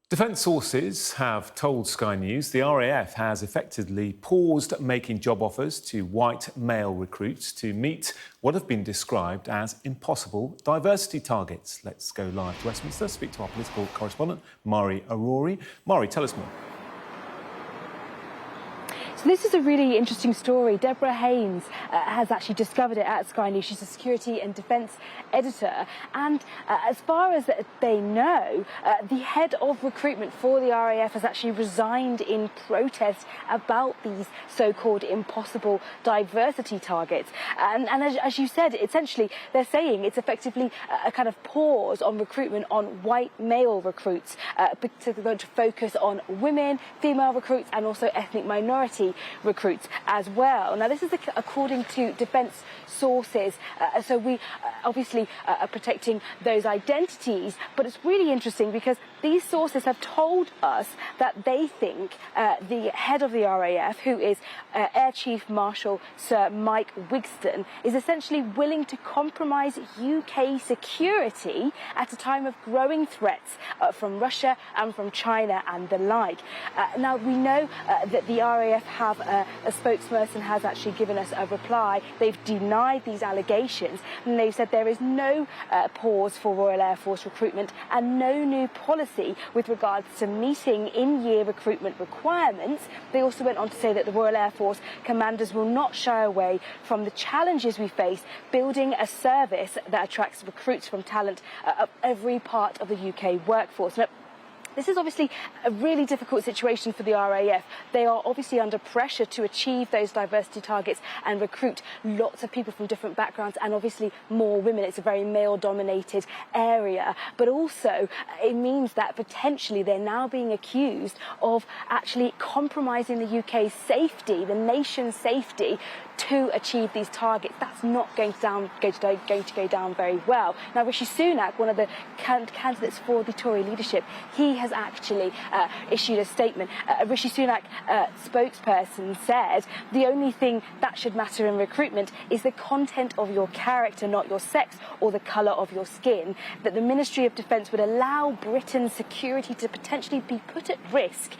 Defence sources have told Sky News the RAF has effectively paused making job offers to white male recruits to meet what have been described as impossible diversity targets. Let's go live to Westminster, speak to our political correspondent, Mari Arori. Mari, tell us more. So this is a really interesting story. Deborah Haynes has actually discovered it at Sky News. She's a security and defence editor. And as far as they know, the head of recruitment for the RAF has actually resigned in protest about these so-called impossible diversity targets. And as you said, essentially, they're saying it's effectively a kind of pause on recruitment on white male recruits, particularly to focus on women, female recruits, and also ethnic minority recruits as well. Now, this is according to defence sources, so we obviously are protecting those identities, but it's really interesting because these sources have told us that they think the head of the RAF, who is Air Chief Marshal Sir Mike Wigston, is essentially willing to compromise UK security at a time of growing threats from Russia and from China and the like. Now, we know that the RAF have a spokesperson has actually given us a reply. They've denied these allegations, and they've said there is no pause for Royal Air Force recruitment and no new policy with regards to meeting in-year recruitment requirements. They also went on to say that the Royal Air Force commanders will not shy away from the challenges we face building a service that attracts recruits from talent of every part of the UK workforce. Now, this is obviously a really difficult situation for the RAF. They are obviously under pressure to achieve those diversity targets and recruit lots of people from different backgrounds and obviously more women. It's a very male-dominated area. But also, it means that potentially they're now being accused of actually compromising the UK's safety, the nation's safety, to achieve these targets. That's not going to go down very well. Now, Rishi Sunak, one of the candidates for the Tory leadership, he has actually issued a statement. Rishi Sunak spokesperson said the only thing that should matter in recruitment is the content of your character, not your sex or the colour of your skin. That the Ministry of Defence would allow Britain's security to potentially be put at risk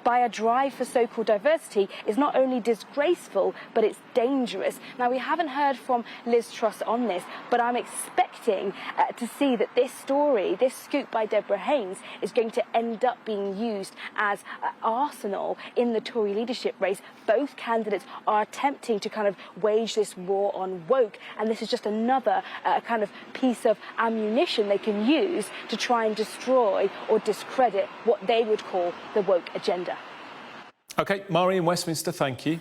by a drive for so-called diversity is not only disgraceful, but it's dangerous. Now, we haven't heard from Liz Truss on this, but I'm expecting to see that this story, this scoop by Deborah Haynes, is going to end up being used as arsenal in the Tory leadership race. Both candidates are attempting to kind of wage this war on woke, and this is just another kind of piece of ammunition they can use to try and destroy or discredit what they would call the woke agenda. OK, Mari in Westminster, thank you.